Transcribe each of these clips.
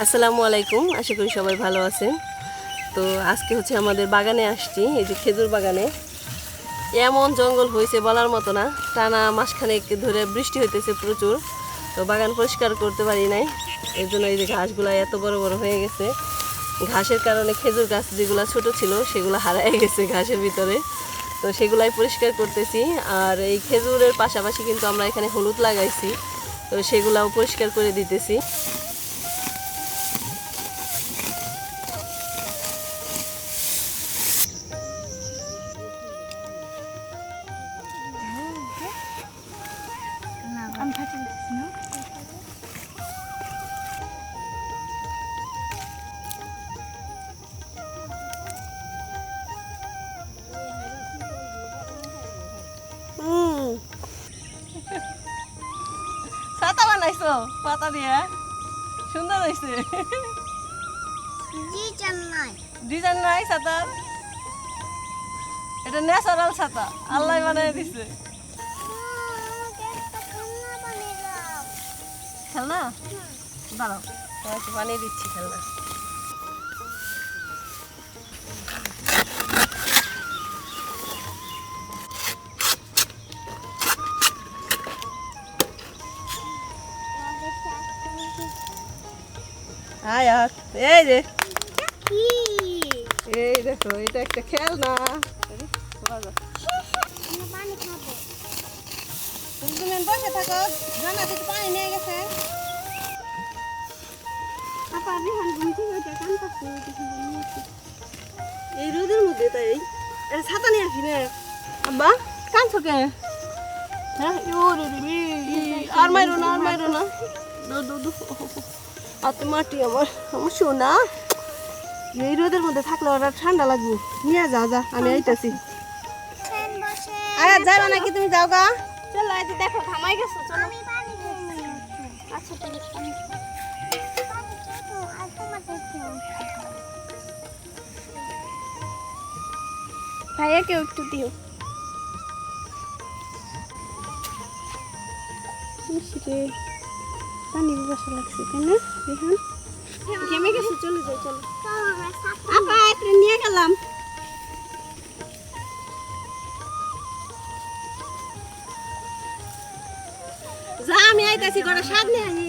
আসসালামু আলাইকুম, আশা করি সবাই ভালো আছেন। তো আজকে হচ্ছে আমাদের বাগানে আসছি, এই যে খেজুর বাগানে। এমন জঙ্গল হয়েছে বলার মতো না, টানা মাসখানেক ধরে বৃষ্টি হইতেছে প্রচুর। তো বাগান পরিষ্কার করতে পারি নাই, এর জন্য এই যে ঘাসগুলো এত বড় বড় হয়ে গেছে। ঘাসের কারণে খেজুর গাছ যেগুলো ছোট ছিল সেগুলো হারায় গেছে ঘাসের ভিতরে। তো সেগুলাই পরিষ্কার করতেছি। আর এই খেজুরের পাশাপাশি কিন্তু আমরা এখানে হলুদ লাগাইছি, তো সেগুলাও পরিষ্কার করে দিতেছি। ছাতা বানাইছো পাতা দিয়ে, সুন্দর হয়েছে। ডিজাইন নাই ছাতার, এটা ন্যাচারাল ছাতা, আল্লাহ বানাই দিছে। খেলনা দাঁড়াও, তোমাকে বানিয়ে দিচ্ছি খেলনা। এই যে এই দেখো, এটা একটা খেলনা। তুমি বসে থাকো, জানাতে তো পানি নিয়ে গেছে। এই রোদের মধ্যে তাই ছাতা নিয়ে আসি রে। আব্বা কাঁদছো কে? হ্যাঁ, আর মাইরো না, আর মাইরো না। আর মাটি আমার আমার সোনা, এই রোদের মধ্যে থাকলে ওরা ঠান্ডা লাগবে। নিয়ে যাও, যা আমি আইতাছি। আরে যাবে নাকি তুমি? যাও গা, চলো। এই যে দেখো ঘামাই গেছো, চলো। আচ্ছা ভাইয়াকে একটু দিও। পানি বসা লাগছে, তাই না? ঘেমে গেছে, চলে যাই, চলো। আপা একটু নিয়ে গেলাম। যা, আমি আইতাছি, করে স্বাদ নিয়ে আনি।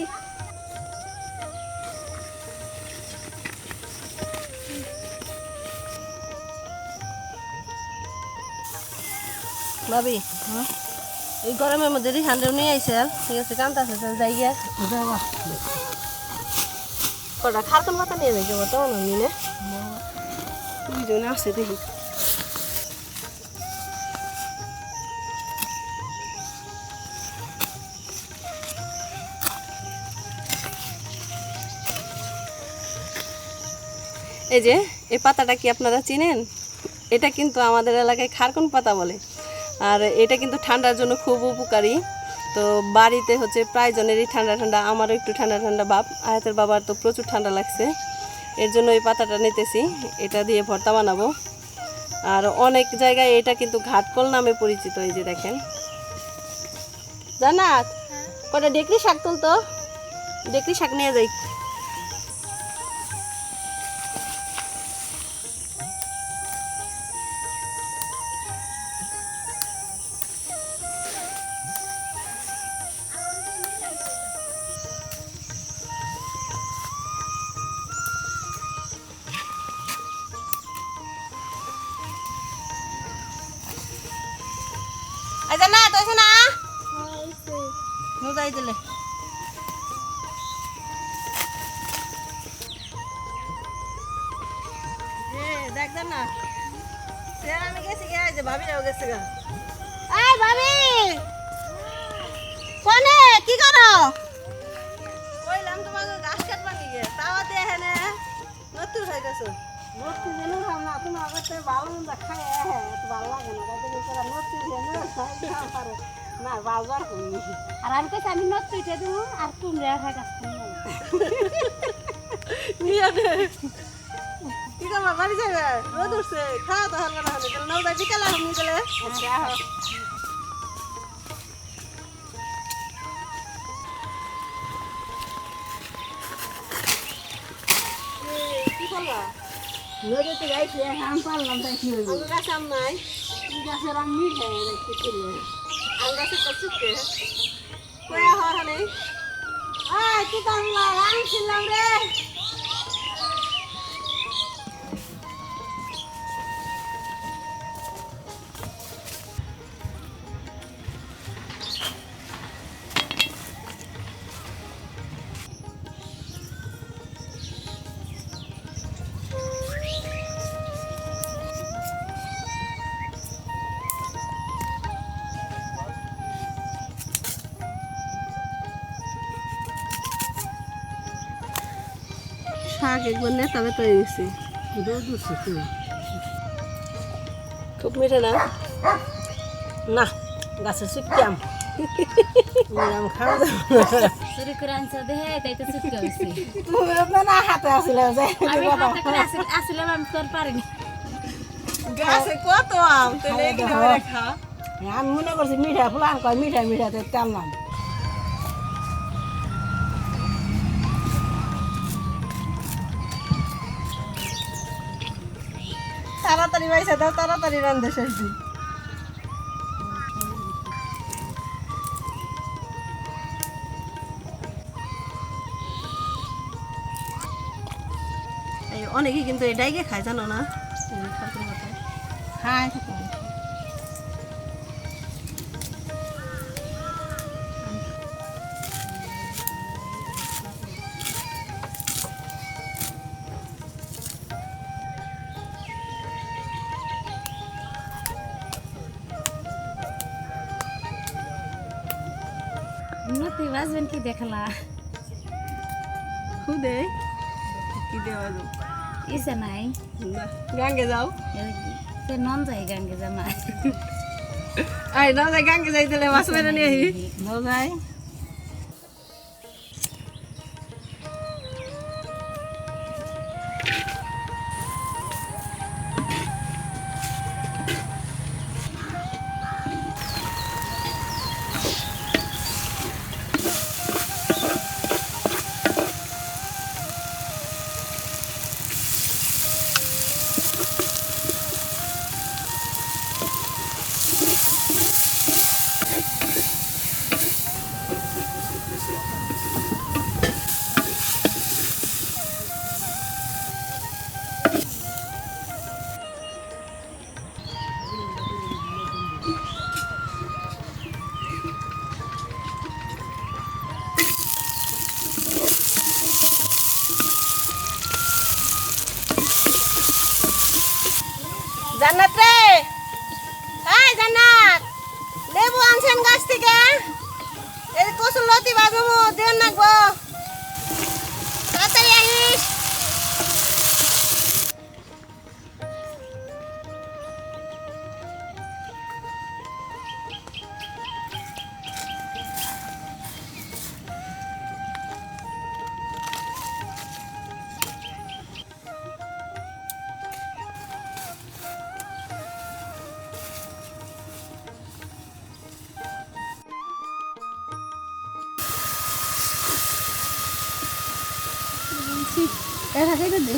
ভাবি, এই গরমের মধ্যে রিহান্ডেও নিয়ে আইসে, ঠিক আছে? কান্তা আছে, যাই গিয়া কটা খারকন পাতা নিয়ে যাই যাবো, তখন আমি না দুইজনে আসছে দেখি। এই যে এই পাতাটা কি আপনারা চিনেন? এটা কিন্তু আমাদের এলাকায় খারকন পাতা বলে। আর এটা কিন্তু ঠান্ডার জন্য খুব উপকারী। তো বাড়িতে হচ্ছে প্রায় জনেরই ঠান্ডা ঠান্ডা, আমারও একটু ঠান্ডা ঠান্ডা ভাব। আয়াতের বাবার তো প্রচুর ঠান্ডা লাগছে, এর জন্য এই পাতাটা নিতেছি। এটা দিয়ে ভর্তা বানাবো। আর অনেক জায়গায় এটা কিন্তু ঘাটকল নামে পরিচিত। এই যে দেখেন, জানাত কটা ডেকরি শাক তুলতো, ডেকরি শাক নিয়ে যাই। আচ্ছা না তো না যাই দিলে দেখ না, আমি গেছি গে, যে ভাবিরাও গেছে গা। এই ভাবি, কোনে কি করো? কইলাম তোমাকে গাছ কাটবা নিয়ে, তাওয়াতে এখানে নতুন হয়ে গেছো। নতুন জেনে না, তুমি আমাকে ভালো মন্দ খাই, ভালো লাগে না। নতুন জেনে পারে না, বাজার করি। আর আমি কাছে আমি নতুন দেবো, আর তুমি রেখা গাছ নিয়ে কি করবা? বাড়ি যাবে, রোদ উঠছে, খাওয়া তো হবে না। নৌকা বিকালে আমি গেলে নদীতে গাইছে আম পারলাম তাই কি হইব গাছে আম নাই, গাছের আম মিঠে রেখে ছিল আম গাছে তো চুপকে কয়া হওয়ার হানে তুই তো আম ছিলাম রে শাক একবার নেতা বেতা হয়ে গেছে, খুব মিঠে না? না গাছে চুপকে আম আম খাওয়া চুরি করে আনছে দেহে তাই তো চুটকে হয়েছে তুমি না হাতে আসলে আমি হাতে করে আসলে আমি তোর পারিনি গাছে কত আম তুই খা। আমি মনে করছি মিঠা ফুলাম কয় মিঠা মিঠা তো টানলাম তাড়াতাড়ি বাইসা দাও, তাড়াতাড়ি রান্ধে শেষ দিই। অনেকে কিন্তু এটাইকে খায় জানো না? খায় নতি বাজবেন কি দেখলা খুদে কি দেওয়া যাবে? ইসে নাই গাঙ্গে যাও, সে নন যায় গাঙ্গে জামা আয় না যাই গাঙ্গে যাই তাহলে মাছ মেরে নিয়ে আহি। বোঝাই জান্নাত রে, এই জান্নাত, লেবু আনছেন গাছ থেকে? এই কচুর লতি বাজবো দেন নাকবো, তাড়াতাড়ি আহিস। এটা খাইতে দে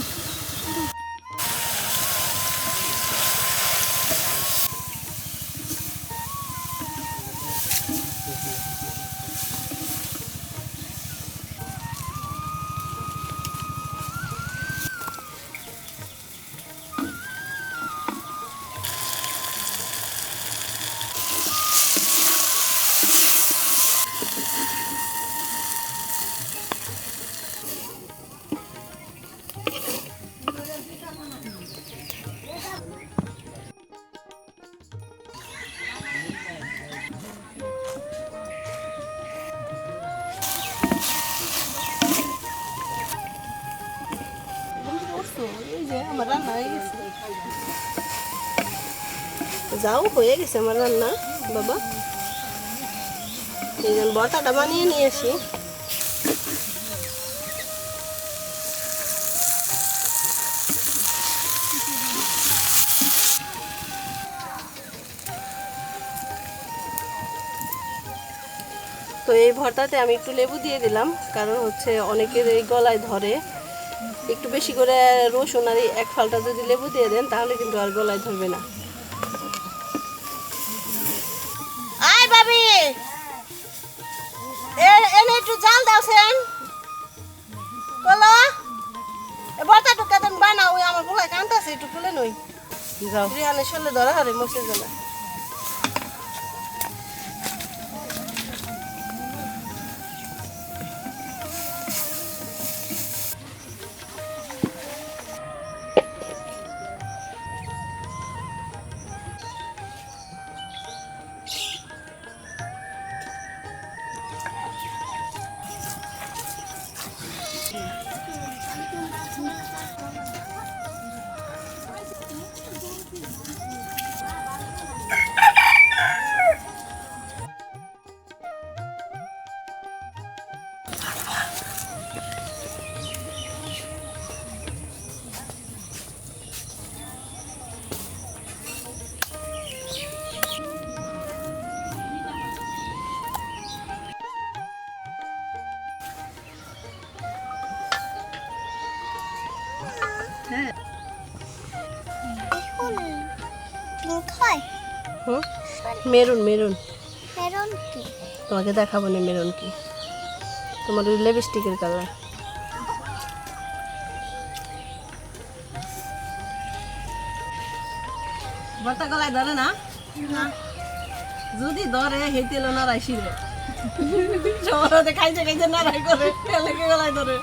যাও, হয়ে গেছে আমার রান্না বাবা। এই জন্য বড়াটা বানিয়ে নিয়ে আসি। তো এই ভর্তাতে আমি একটু লেবু দিয়ে দিলাম, কারণ হচ্ছে অনেকের এই গলায় ধরে, একটু বেশি করে রসুন আর এক ফালটা যদি লেবু দিয়ে দেন তাহলে কিন্তু আর গলায় ধরবে না। আয় ভাবি, এনে একটু জাল দাওছেন কলো বর্তা টুকা দেন বানাও, ওই আমার পোলায় কান্তাছে, একটু তুলে নই যাও রিহানে শোলে ধরা হারে মসে জানা। মেরুন মেরুন তোমাকে দেখাবো না মেরুন কি, তোমার ওই লিপস্টিকের কালার। বর্তা গলায় ধরে না, যদি ধরে হেঁটে এলো নাড়াই শিরে সবার খাইতে খাইতে নাড়াই করে লেগে গলায় ধরে।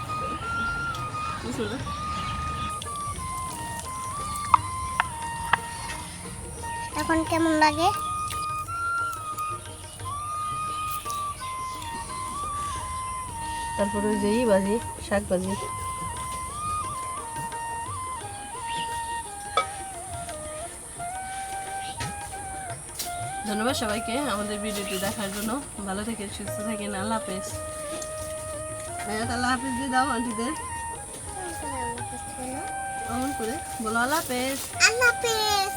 এখন কেমন লাগে? তারপরে ওই যে ভাজি, শাক ভাজি। ধন্যবাদ সবাইকে আমাদের ভিডিওটি দেখার জন্য। ভালো থাকেন, সুস্থ থাকেন। আল্লাহ হাফেজ। আল্লাহ হাফেজ দিয়ে দাও আন্টিদের অমন করে বলো আল্লাহ হাফেজ। আল্লাহ হাফেজ।